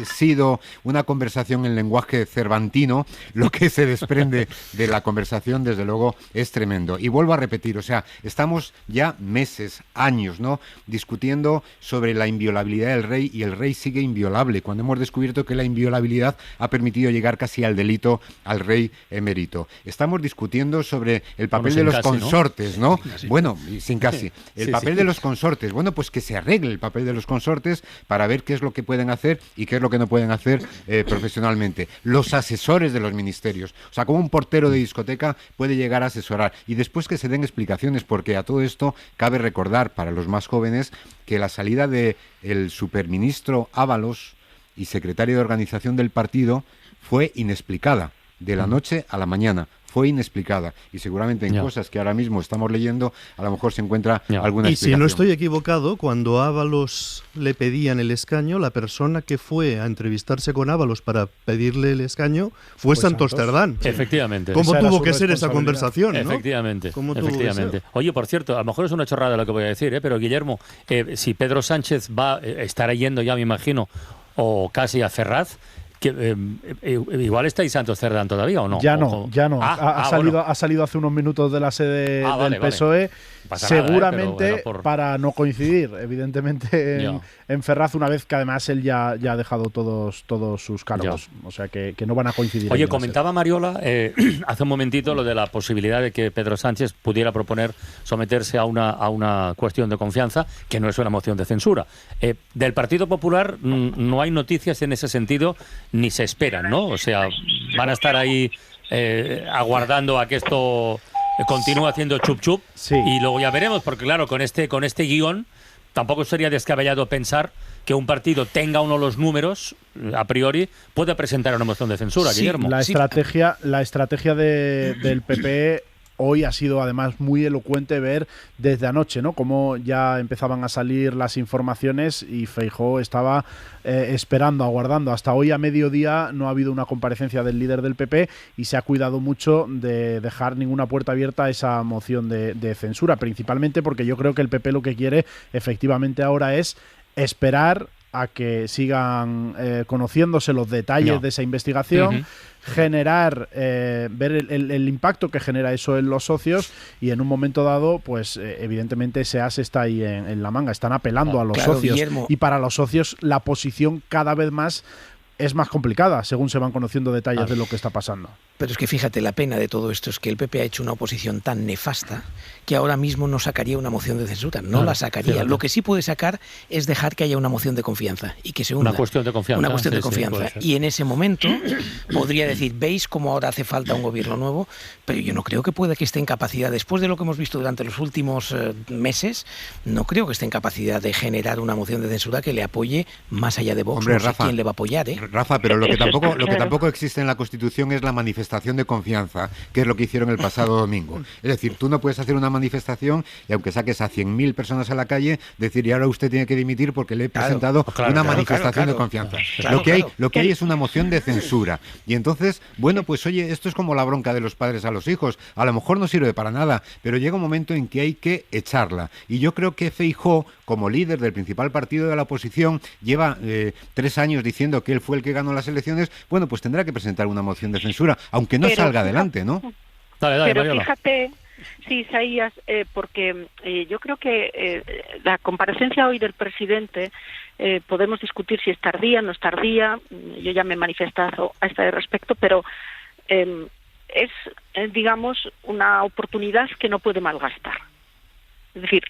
sido una conversación en lenguaje cervantino, lo que se desprende de la conversación, desde luego, es tremendo. Y vuelvo a repetir, o sea, estamos ya meses, años, ¿no?, discutiendo sobre la inviolabilidad del rey, y el rey sigue inviolable, cuando hemos descubierto que la inviolabilidad ha permitido llegar casi al delito al rey emérito. Estamos discutiendo sobre el papel de los consortes, ¿no? Bueno, sin casi. El papel de los consortes. Bueno, pues que se arregle el papel de los consortes para ver qué es lo que pueden hacer y qué es lo que no pueden hacer profesionalmente. Los asesores de los ministerios. O sea, como un portero de discoteca puede llegar a asesorar. Y después que se den explicaciones, porque a todo esto cabe recordar, para los más jóvenes, que la salida del superministro Ábalos y secretario de organización del partido fue inexplicada, de la noche a la mañana. Fue inexplicada, y seguramente en cosas que ahora mismo estamos leyendo a lo mejor se encuentra alguna explicación. Y si no estoy equivocado, cuando Ábalos le pedían el escaño, la persona que fue a entrevistarse con Ábalos para pedirle el escaño fue Santos Cerdán. Efectivamente. ¿Cómo tuvo que ser esa conversación, ¿no? Efectivamente. Oye, por cierto, a lo mejor es una chorrada lo que voy a decir, pero Guillermo, si Pedro Sánchez estará yendo ya, me imagino, o casi a Ferraz, que, igual está ahí Santos Cerdán todavía, ¿o no? Ya no. Ha salido hace unos minutos de la sede del PSOE, seguramente para no coincidir, evidentemente, en Ferraz, una vez que además él ya ha dejado todos sus cargos. O sea que no van a coincidir. Oye, comentaba Mariola hace un momentito lo de la posibilidad de que Pedro Sánchez pudiera proponer someterse a una cuestión de confianza, que no es una moción de censura. Del Partido Popular no hay noticias en ese sentido, ni se esperan, ¿no? O sea, van a estar ahí aguardando a que esto continúe haciendo chup chup, y luego ya veremos, porque claro, con este guión tampoco sería descabellado pensar que un partido tenga uno de los números, a priori, puede presentar una moción de censura, Guillermo. La estrategia del PP hoy ha sido además muy elocuente ver desde anoche, ¿no?, cómo ya empezaban a salir las informaciones y Feijóo estaba esperando, aguardando. Hasta hoy a mediodía no ha habido una comparecencia del líder del PP y se ha cuidado mucho de dejar ninguna puerta abierta a esa moción de censura, principalmente porque yo creo que el PP lo que quiere efectivamente ahora es esperar a que sigan conociéndose los detalles de esa investigación, generar, ver el impacto que genera eso en los socios, y en un momento dado, pues evidentemente ese as está ahí en la manga. Están apelando a los socios, Guillermo. Y para los socios la posición cada vez más es más complicada según se van conociendo detalles de lo que está pasando. Pero es que fíjate, la pena de todo esto es que el PP ha hecho una oposición tan nefasta que ahora mismo no sacaría una moción de censura, no la sacaría. Fíjate. Lo que sí puede sacar es dejar que haya una moción de confianza y que se hunda. Una cuestión de confianza. Una cuestión de confianza. Y en ese momento podría decir, veis cómo ahora hace falta un gobierno nuevo, pero yo no creo que pueda que esté en capacidad, después de lo que hemos visto durante los últimos meses, no creo que esté en capacidad de generar una moción de censura que le apoye más allá de Vox. Hombre, no sé Rafa, quién le va a apoyar, Rafa, pero lo que tampoco existe en la Constitución es la manifestación de confianza, que es lo que hicieron el pasado domingo. Es decir, tú no puedes hacer una manifestación y aunque saques a 100.000 personas a la calle, decir, y ahora usted tiene que dimitir porque le he presentado una manifestación de confianza. Lo que hay es una moción de censura. Y entonces, bueno, pues oye, esto es como la bronca de los padres a los hijos. A lo mejor no sirve para nada, pero llega un momento en que hay que echarla. Y yo creo que Feijóo, como líder del principal partido de la oposición, lleva 3 años diciendo que él fue el que ganó las elecciones. Bueno, pues tendrá que presentar una moción de censura, aunque no salga adelante, ¿no? Dale, pero Mariola. Fíjate, sí, Isaías, porque yo creo que la comparecencia hoy del presidente, podemos discutir si es tardía, no es tardía, yo ya me he manifestado a este respecto, pero es, digamos, una oportunidad que no puede malgastar. Es decir,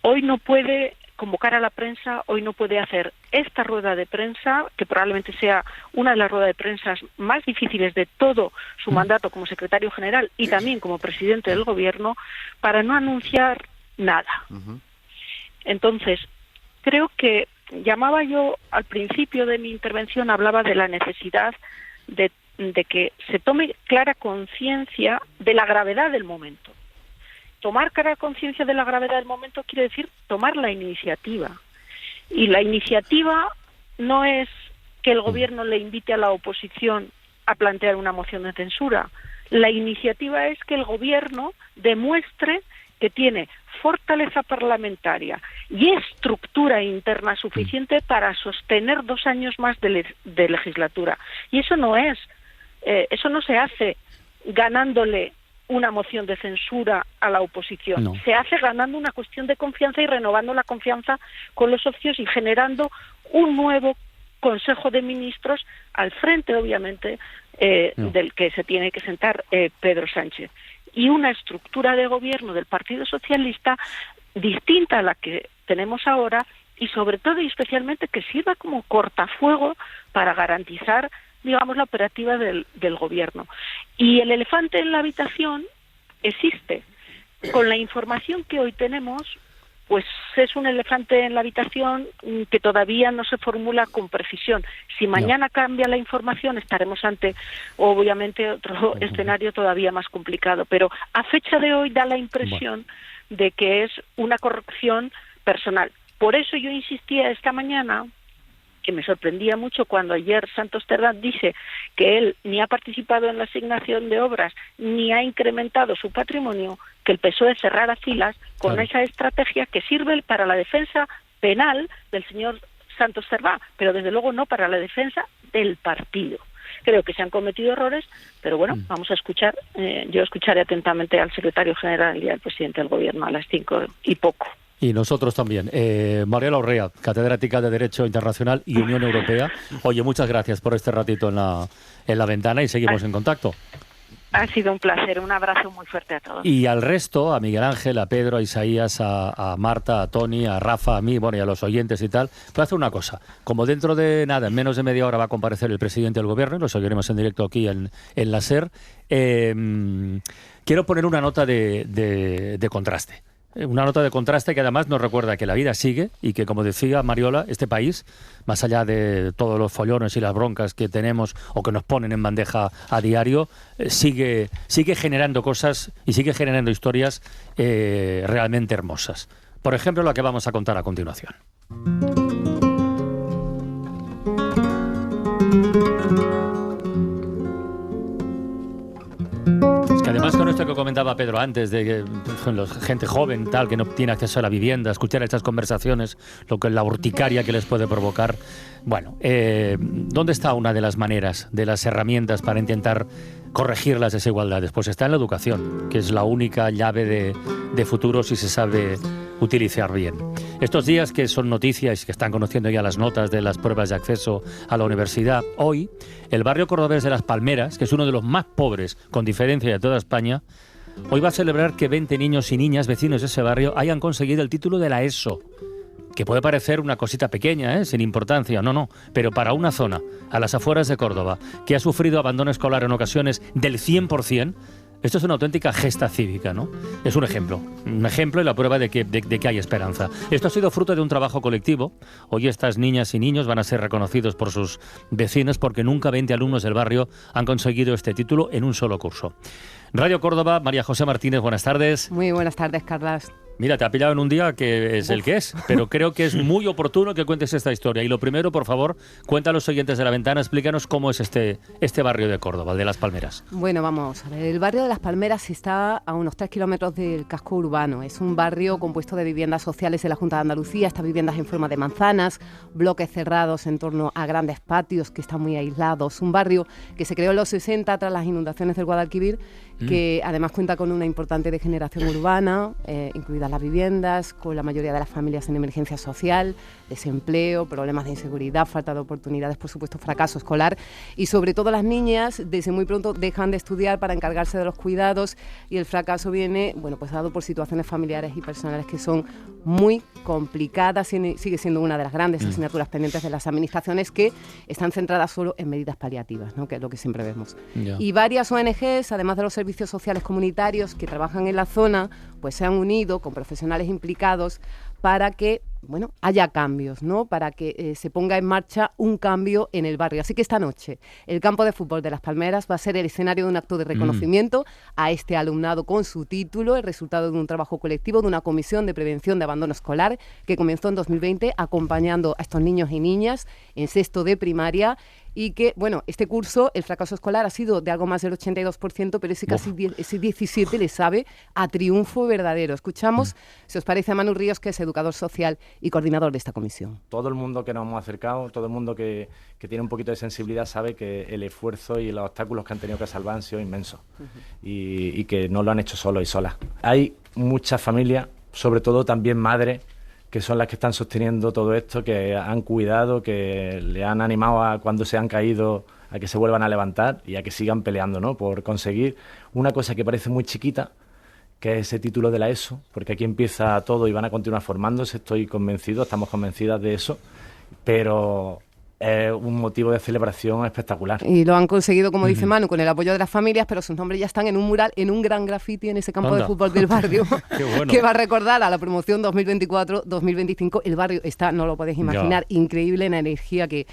hoy no puede convocar a la prensa, hoy no puede hacer esta rueda de prensa, que probablemente sea una de las ruedas de prensa más difíciles de todo su mandato como secretario general y también como presidente del gobierno, para no anunciar nada. Entonces, creo que llamaba yo al principio de mi intervención, hablaba de la necesidad de que se tome clara conciencia de la gravedad del momento. Tomar clara conciencia de la gravedad del momento quiere decir tomar la iniciativa. Y la iniciativa no es que el gobierno le invite a la oposición a plantear una moción de censura. La iniciativa es que el gobierno demuestre que tiene fortaleza parlamentaria y estructura interna suficiente para sostener 2 años más de legislatura. Y eso no se hace ganándole una moción de censura a la oposición. No. Se hace ganando una cuestión de confianza y renovando la confianza con los socios y generando un nuevo Consejo de Ministros al frente, obviamente, del que se tiene que sentar Pedro Sánchez. Y una estructura de gobierno del Partido Socialista distinta a la que tenemos ahora y sobre todo y especialmente que sirva como cortafuego para garantizar, digamos, la operativa del gobierno. Y el elefante en la habitación existe. Con la información que hoy tenemos, pues es un elefante en la habitación que todavía no se formula con precisión. Si mañana cambia la información, estaremos ante, obviamente, otro escenario todavía más complicado. Pero a fecha de hoy da la impresión de que es una corrupción personal. Por eso yo insistía esta mañana, que me sorprendía mucho cuando ayer Santos Cerdá dice que él ni ha participado en la asignación de obras ni ha incrementado su patrimonio, que el PSOE cerrara filas con esa estrategia que sirve para la defensa penal del señor Santos Cerdá, pero desde luego no para la defensa del partido. Creo que se han cometido errores, pero bueno, vamos a escuchar. Yo escucharé atentamente al secretario general y al presidente del gobierno a las 5 y poco. Y nosotros también. Mariela Urrea, catedrática de Derecho Internacional y Unión Europea. Oye, muchas gracias por este ratito en la ventana y seguimos en contacto. Ha sido un placer, un abrazo muy fuerte a todos. Y al resto, a Miguel Ángel, a Pedro, a Isaías, a Marta, a Tony, a Rafa, a mí, bueno, y a los oyentes y tal, voy a hacer una cosa. Como dentro de nada, en menos de media hora va a comparecer el presidente del gobierno, y lo seguiremos en directo aquí en la SER, quiero poner una nota de contraste. Una nota de contraste que además nos recuerda que la vida sigue y que, como decía Mariola, este país, más allá de todos los follones y las broncas que tenemos o que nos ponen en bandeja a diario, sigue generando cosas y sigue generando historias realmente hermosas. Por ejemplo, la que vamos a contar a continuación. Además, con esto que comentaba Pedro antes, de que gente joven, tal, que no tiene acceso a la vivienda, escuchar estas conversaciones, la urticaria que les puede provocar. Bueno, ¿dónde está una de las maneras, de las herramientas para intentar corregir las desigualdades? Pues está en la educación, que es la única llave de futuro si se sabe utilizar bien. Estos días que son noticias y que están conociendo ya las notas de las pruebas de acceso a la universidad, hoy el barrio cordobés de Las Palmeras, que es uno de los más pobres con diferencia de toda España, hoy va a celebrar que 20 niños y niñas vecinos de ese barrio hayan conseguido el título de la ESO. Que puede parecer una cosita pequeña, sin importancia, no, pero para una zona, a las afueras de Córdoba, que ha sufrido abandono escolar en ocasiones del 100%, esto es una auténtica gesta cívica, ¿no? Es un ejemplo y la prueba de que hay esperanza. Esto ha sido fruto de un trabajo colectivo. Hoy estas niñas y niños van a ser reconocidos por sus vecinos porque nunca 20 alumnos del barrio han conseguido este título en un solo curso. Radio Córdoba, María José Martínez, buenas tardes. Muy buenas tardes, Carlas. Mira, te ha pillado en un día que es el que es, pero creo que es muy oportuno que cuentes esta historia. Y lo primero, por favor, cuenta a los oyentes de La Ventana, explícanos cómo es este barrio de Córdoba, el de Las Palmeras. Bueno, vamos a ver. El barrio de Las Palmeras está a unos 3 kilómetros del casco urbano. Es un barrio compuesto de viviendas sociales de la Junta de Andalucía, estas viviendas en forma de manzanas, bloques cerrados en torno a grandes patios que están muy aislados. Un barrio que se creó en los 60 tras las inundaciones del Guadalquivir, que además cuenta con una importante degeneración urbana, incluidas las viviendas, con la mayoría de las familias en emergencia social, desempleo, problemas de inseguridad, falta de oportunidades, por supuesto, fracaso escolar, y sobre todo las niñas desde muy pronto dejan de estudiar para encargarse de los cuidados, y el fracaso viene, bueno, pues dado por situaciones familiares y personales que son muy complicadas. Sigue siendo una de las grandes asignaturas pendientes de las administraciones, que están centradas solo en medidas paliativas, ¿no? Que es lo que siempre vemos. Y varias ONGs, además de los servicios sociales comunitarios que trabajan en la zona, pues se han unido con profesionales implicados para que, bueno, haya cambios, ¿no? Para que se ponga en marcha un cambio en el barrio. Así que esta noche el campo de fútbol de Las Palmeras va a ser el escenario de un acto de reconocimiento a este alumnado con su título, el resultado de un trabajo colectivo de una comisión de prevención de abandono escolar que comenzó en 2020 acompañando a estos niños y niñas en sexto de primaria, y que, bueno, este curso, el fracaso escolar ha sido de algo más del 82%, pero ese casi ese 17% le sabe a triunfo verdadero. Escuchamos, si os parece, a Manu Ríos, que es educador social y coordinador de esta comisión. Todo el mundo que nos hemos acercado, todo el mundo que tiene un poquito de sensibilidad sabe que el esfuerzo y los obstáculos que han tenido que salvar han sido inmensos y que no lo han hecho solos y solas. Hay muchas familias, sobre todo también madres, que son las que están sosteniendo todo esto, que han cuidado, que le han animado a cuando se han caído a que se vuelvan a levantar y a que sigan peleando, ¿no?, por conseguir una cosa que parece muy chiquita, que es ese título de la ESO, porque aquí empieza todo y van a continuar formándose, estoy convencido, estamos convencidas de eso, pero es un motivo de celebración espectacular. Y lo han conseguido, como dice Manu, con el apoyo de las familias, pero sus nombres ya están en un mural, en un gran graffiti en ese campo de fútbol del barrio, bueno, que va a recordar a la promoción 2024-2025. El barrio está, no lo podéis imaginar, increíble en la energía que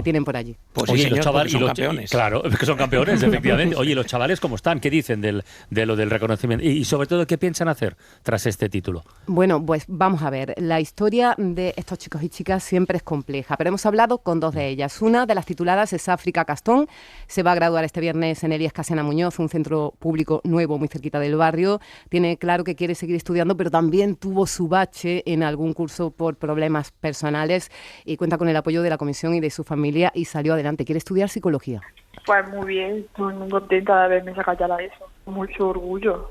tienen por allí. Pues oye, señor, los chavales son campeones. Claro, que son campeones, efectivamente. Oye, ¿los chavales cómo están? ¿Qué dicen de lo del reconocimiento? Y sobre todo, ¿qué piensan hacer tras este título? Bueno, pues vamos a ver. La historia de estos chicos y chicas siempre es compleja, pero hemos hablado con dos de ellas. Una de las tituladas es África Castón. Se va a graduar este viernes en Elías Casiana Muñoz, un centro público nuevo muy cerquita del barrio. Tiene claro que quiere seguir estudiando, pero también tuvo su bache en algún curso por problemas personales y cuenta con el apoyo de la comisión y de su familia y salió adelante. Quiere estudiar psicología. Pues muy bien, estoy muy contenta de haberme sacado ya la ESO. Mucho orgullo.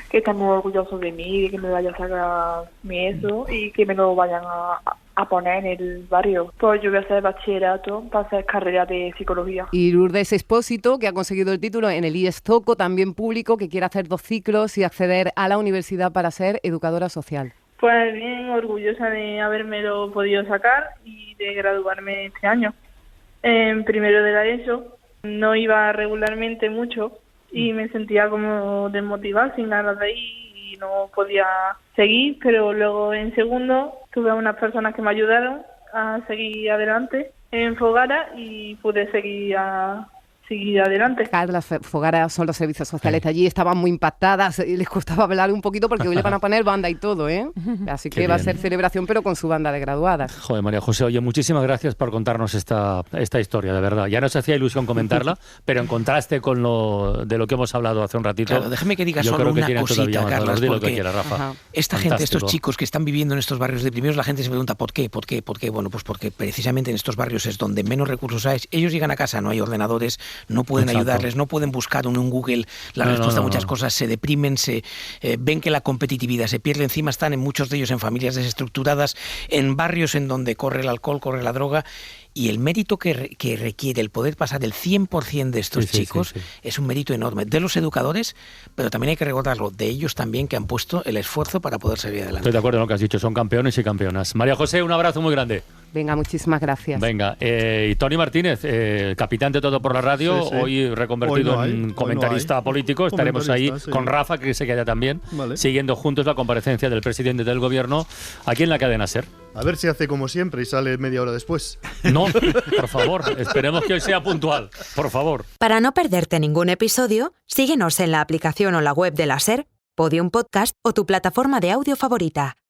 Que están muy orgullosos de mí, de que me vaya a sacar mi ESO y que me lo vayan a poner en el barrio. Pues yo voy a hacer bachillerato para hacer carrera de psicología. Y Lourdes Expósito, que ha conseguido el título en el IES Zoco, también público, que quiere hacer 2 ciclos y acceder a la universidad para ser educadora social. Pues bien, orgullosa de habérmelo podido sacar y de graduarme este año. En primero de la ESO no iba regularmente mucho y me sentía como desmotivada, sin ganas de ir y no podía seguir, pero luego en segundo tuve unas personas que me ayudaron a seguir adelante en Fogara y pude seguir adelante. Claro, las Fogara son los servicios sociales de allí, estaban muy impactadas, les costaba hablar un poquito porque hoy le van a poner banda y todo, ¿eh? Así que va a ser celebración, pero con su banda de graduadas. Joder, María José, oye, muchísimas gracias por contarnos esta historia, de verdad. Ya nos hacía ilusión comentarla, pero en contraste con de lo que hemos hablado hace un ratito. Claro, déjeme que diga solo una cosita, Carlas, porque esta gente, estos chicos que están viviendo en estos barrios deprimidos, la gente se pregunta ¿por qué? ¿Por qué? ¿Por qué? Bueno, pues porque precisamente en estos barrios es donde menos recursos hay. Ellos llegan a casa, no hay ordenadores, no pueden ayudarles, no pueden buscar en un Google la respuesta a muchas cosas, se deprimen, ven que la competitividad se pierde, encima están en muchos de ellos en familias desestructuradas, en barrios en donde corre el alcohol, corre la droga, y el mérito que requiere el poder pasar del 100% de estos chicos es un mérito enorme, de los educadores, pero también hay que recordarlo, de ellos también que han pusto el esfuerzo para poder salir adelante. Estoy de acuerdo en lo que has dicho, son campeones y campeonas. María José, un abrazo muy grande. Venga, muchísimas gracias. Venga, y Tony Martínez, capitán de Todo por la Radio, hoy reconvertido en comentarista político. Estaremos ahí con Rafa, que se queda también, siguiendo juntos la comparecencia del presidente del gobierno aquí en la cadena SER. A ver si hace como siempre y sale media hora después. No, por favor, esperemos que hoy sea puntual, por favor. Para no perderte ningún episodio, síguenos en la aplicación o la web de la SER, Podium Podcast o tu plataforma de audio favorita.